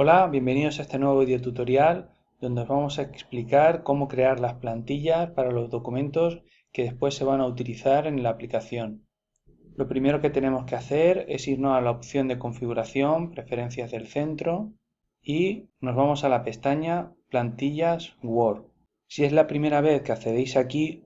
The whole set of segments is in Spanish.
Hola, bienvenidos a este nuevo video tutorial donde os vamos a explicar cómo crear las plantillas para los documentos que después se van a utilizar en la aplicación. Lo primero que tenemos que hacer es irnos a la opción de configuración, preferencias del centro y nos vamos a la pestaña plantillas Word. Si es la primera vez que accedéis aquí,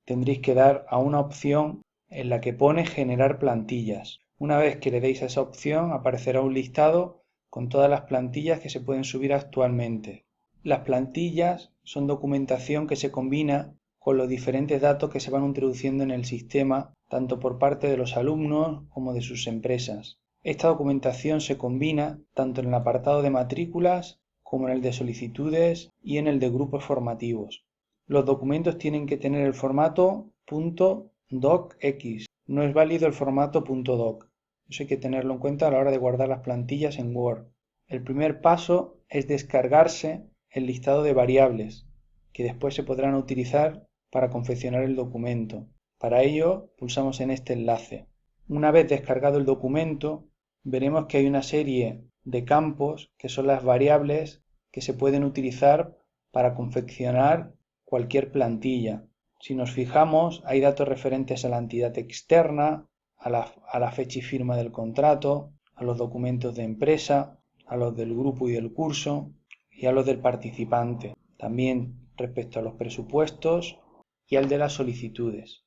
tendréis que dar a una opción en la que pone generar plantillas. Una vez que le deis a esa opción aparecerá un listado con todas las plantillas que se pueden subir actualmente. Las plantillas son documentación que se combina con los diferentes datos que se van introduciendo en el sistema, tanto por parte de los alumnos como de sus empresas. Esta documentación se combina tanto en el apartado de matrículas como en el de solicitudes y en el de grupos formativos. Los documentos tienen que tener el formato .docx, no es válido el formato .doc. Eso hay que tenerlo en cuenta a la hora de guardar las plantillas en Word. El primer paso es descargarse el listado de variables, que después se podrán utilizar para confeccionar el documento. Para ello, pulsamos en este enlace. Una vez descargado el documento, veremos que hay una serie de campos que son las variables que se pueden utilizar para confeccionar cualquier plantilla. Si nos fijamos, hay datos referentes a la entidad externa, a la fecha y firma del contrato, a los documentos de empresa, a los del grupo y del curso y a los del participante. También respecto a los presupuestos y al de las solicitudes.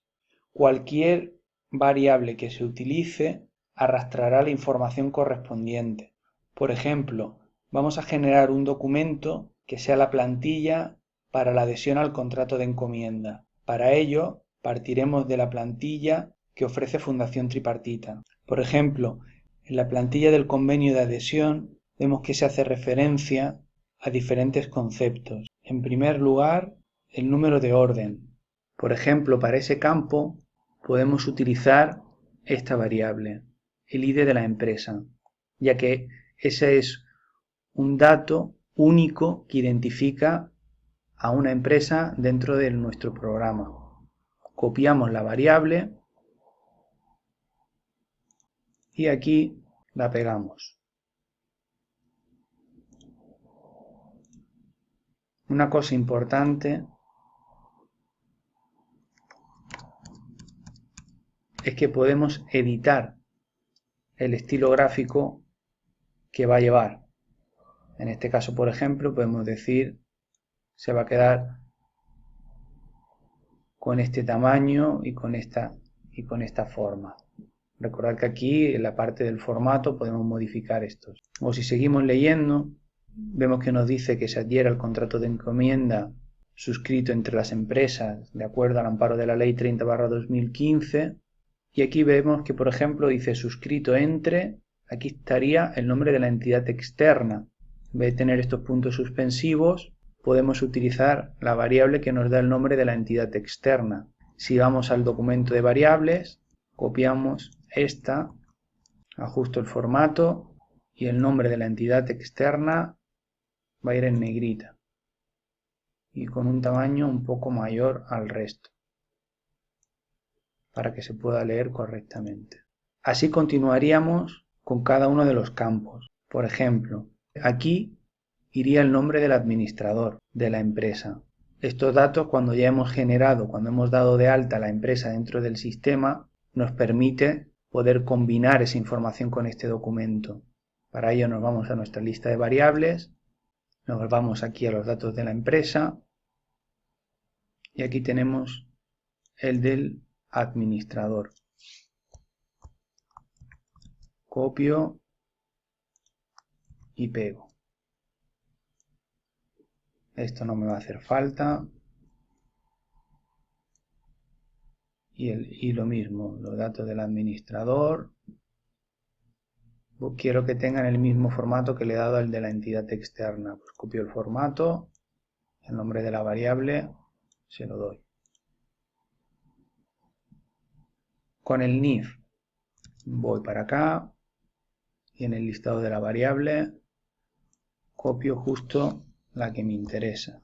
Cualquier variable que se utilice arrastrará la información correspondiente. Por ejemplo, vamos a generar un documento que sea la plantilla para la adhesión al contrato de encomienda. Para ello, partiremos de la plantilla que ofrece Fundación Tripartita. Por ejemplo, en la plantilla del convenio de adhesión vemos que se hace referencia a diferentes conceptos. En primer lugar, el número de orden. Por ejemplo, para ese campo podemos utilizar esta variable, el ID de la empresa, ya que ese es un dato único que identifica a una empresa dentro de nuestro programa. Copiamos la variable y aquí la pegamos. Una cosa importante es que podemos editar el estilo gráfico que va a llevar. En este caso, por ejemplo, podemos decir se va a quedar con este tamaño y con esta forma. Recordad que aquí en la parte del formato podemos modificar estos. O si seguimos leyendo, vemos que nos dice que se adhiera al contrato de encomienda suscrito entre las empresas de acuerdo al amparo de la ley 30/2015 y aquí vemos que por ejemplo dice suscrito entre, aquí estaría el nombre de la entidad externa. En vez de tener estos puntos suspensivos podemos utilizar la variable que nos da el nombre de la entidad externa. Si vamos al documento de variables, copiamos esta, ajusto el formato y el nombre de la entidad externa va a ir en negrita y con un tamaño un poco mayor al resto para que se pueda leer correctamente. Así continuaríamos con cada uno de los campos. Por ejemplo, aquí iría el nombre del administrador de la empresa. Estos datos, cuando ya hemos generado, cuando hemos dado de alta la empresa dentro del sistema, nos permite poder combinar esa información con este documento. Para ello nos vamos a nuestra lista de variables, nos vamos aquí a los datos de la empresa y aquí tenemos el del administrador. Copio y pego. Esto no me va a hacer falta. Y lo mismo, los datos del administrador. Quiero que tengan el mismo formato que le he dado al de la entidad externa. Pues copio el formato, el nombre de la variable, se lo doy. Con el NIF voy para acá y en el listado de la variable copio justo la que me interesa.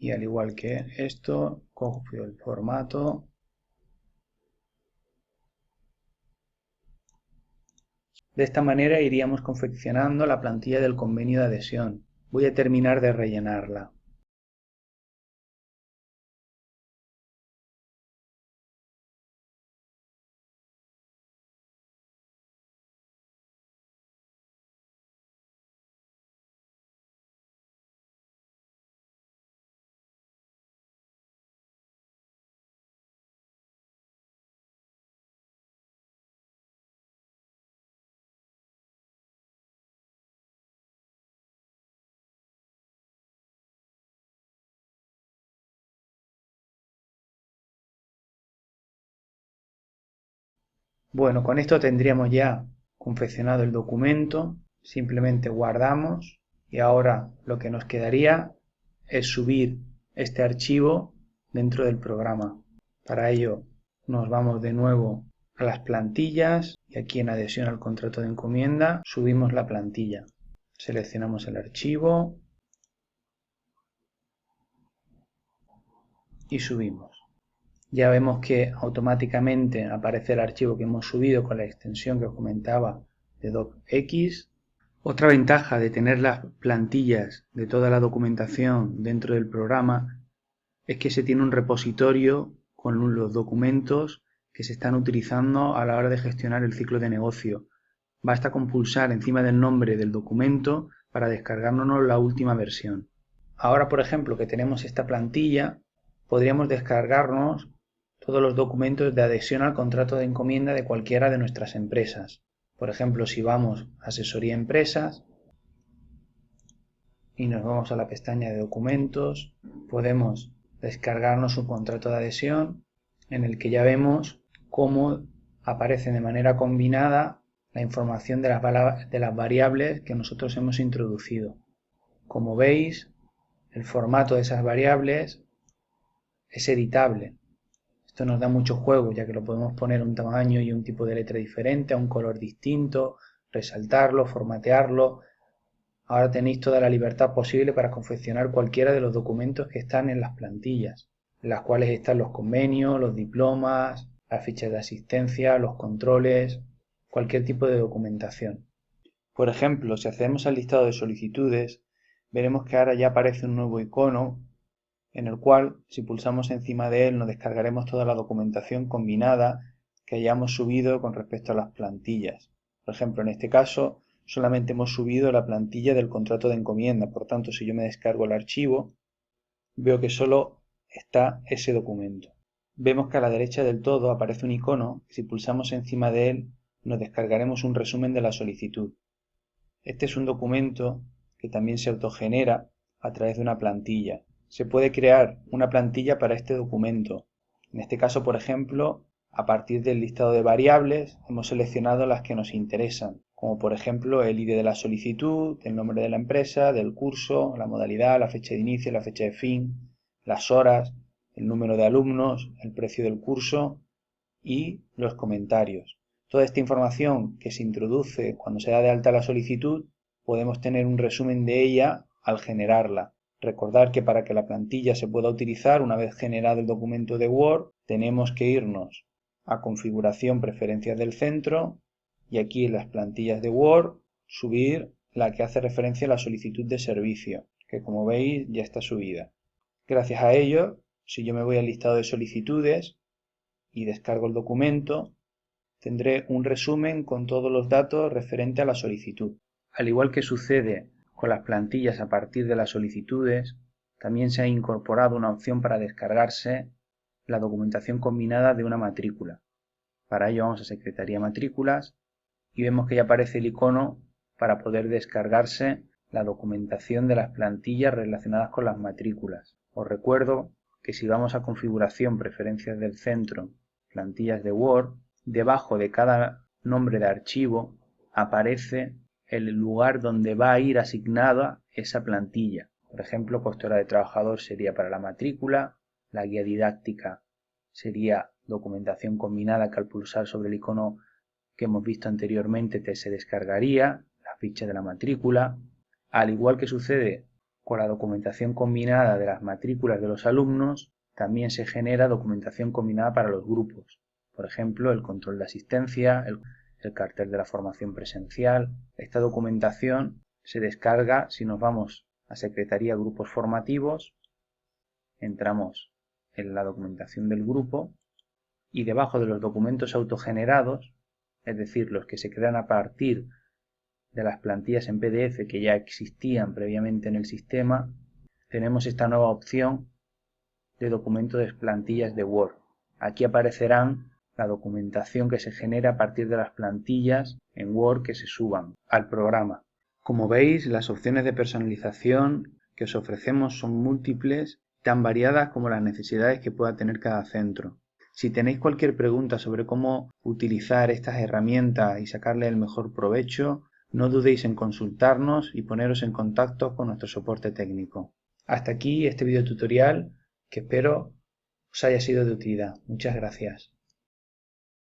Y al igual que esto, copio el formato De esta manera iríamos confeccionando la plantilla del convenio de adhesión. Voy a terminar de rellenarla. Bueno, con esto tendríamos ya confeccionado el documento, simplemente guardamos y ahora lo que nos quedaría es subir este archivo dentro del programa. Para ello nos vamos de nuevo a las plantillas y aquí en adhesión al contrato de encomienda subimos la plantilla. Seleccionamos el archivo y subimos. Ya vemos que automáticamente aparece el archivo que hemos subido con la extensión que os comentaba de docx. Otra ventaja de tener las plantillas de toda la documentación dentro del programa es que se tiene un repositorio con los documentos que se están utilizando a la hora de gestionar el ciclo de negocio. Basta con pulsar encima del nombre del documento para descargarnos la última versión. Ahora, por ejemplo, que tenemos esta plantilla, podríamos descargarnos todos los documentos de adhesión al contrato de encomienda de cualquiera de nuestras empresas. Por ejemplo, si vamos a Asesoría Empresas y nos vamos a la pestaña de documentos, podemos descargarnos un contrato de adhesión en el que ya vemos cómo aparece de manera combinada la información de las variables que nosotros hemos introducido. Como veis, el formato de esas variables es editable. Esto nos da mucho juego, ya que lo podemos poner un tamaño y un tipo de letra diferente, a un color distinto, resaltarlo, formatearlo. Ahora tenéis toda la libertad posible para confeccionar cualquiera de los documentos que están en las plantillas, en las cuales están los convenios, los diplomas, las fichas de asistencia, los controles, cualquier tipo de documentación. Por ejemplo, si accedemos al listado de solicitudes, veremos que ahora ya aparece un nuevo icono en el cual, si pulsamos encima de él, nos descargaremos toda la documentación combinada que hayamos subido con respecto a las plantillas. Por ejemplo, en este caso, solamente hemos subido la plantilla del contrato de encomienda. Por tanto, si yo me descargo el archivo, veo que solo está ese documento. Vemos que a la derecha del todo aparece un icono que si pulsamos encima de él, nos descargaremos un resumen de la solicitud. Este es un documento que también se autogenera a través de una plantilla. Se puede crear una plantilla para este documento. En este caso, por ejemplo, a partir del listado de variables hemos seleccionado las que nos interesan, como por ejemplo el ID de la solicitud, el nombre de la empresa, del curso, la modalidad, la fecha de inicio, la fecha de fin, las horas, el número de alumnos, el precio del curso y los comentarios. Toda esta información que se introduce cuando se da de alta la solicitud, podemos tener un resumen de ella al generarla. Recordar que para que la plantilla se pueda utilizar una vez generado el documento de Word, tenemos que irnos a Configuración, Preferencias del centro y aquí en las plantillas de Word subir la que hace referencia a la solicitud de servicio, que como veis ya está subida. Gracias a ello, si yo me voy al listado de solicitudes y descargo el documento, tendré un resumen con todos los datos referente a la solicitud. Al igual que sucede con las plantillas a partir de las solicitudes, también se ha incorporado una opción para descargarse la documentación combinada de una matrícula. Para ello vamos a Secretaría Matrículas y vemos que ya aparece el icono para poder descargarse la documentación de las plantillas relacionadas con las matrículas. Os recuerdo que si vamos a Configuración, Preferencias del centro, Plantillas de Word, debajo de cada nombre de archivo aparece el lugar donde va a ir asignada esa plantilla. Por ejemplo, coste hora de trabajador sería para la matrícula, la guía didáctica sería documentación combinada que al pulsar sobre el icono que hemos visto anteriormente se descargaría, la ficha de la matrícula. Al igual que sucede con la documentación combinada de las matrículas de los alumnos, también se genera documentación combinada para los grupos. Por ejemplo, el control de asistencia, el cartel de la formación presencial. Esta documentación se descarga si nos vamos a Secretaría Grupos Formativos, entramos en la documentación del grupo y debajo de los documentos autogenerados, es decir, los que se crean a partir de las plantillas en PDF que ya existían previamente en el sistema, tenemos esta nueva opción de documento de plantillas de Word. Aquí aparecerán la documentación que se genera a partir de las plantillas en Word que se suban al programa. Como veis, las opciones de personalización que os ofrecemos son múltiples, tan variadas como las necesidades que pueda tener cada centro. Si tenéis cualquier pregunta sobre cómo utilizar estas herramientas y sacarle el mejor provecho, no dudéis en consultarnos y poneros en contacto con nuestro soporte técnico. Hasta aquí este video tutorial que espero os haya sido de utilidad. Muchas gracias.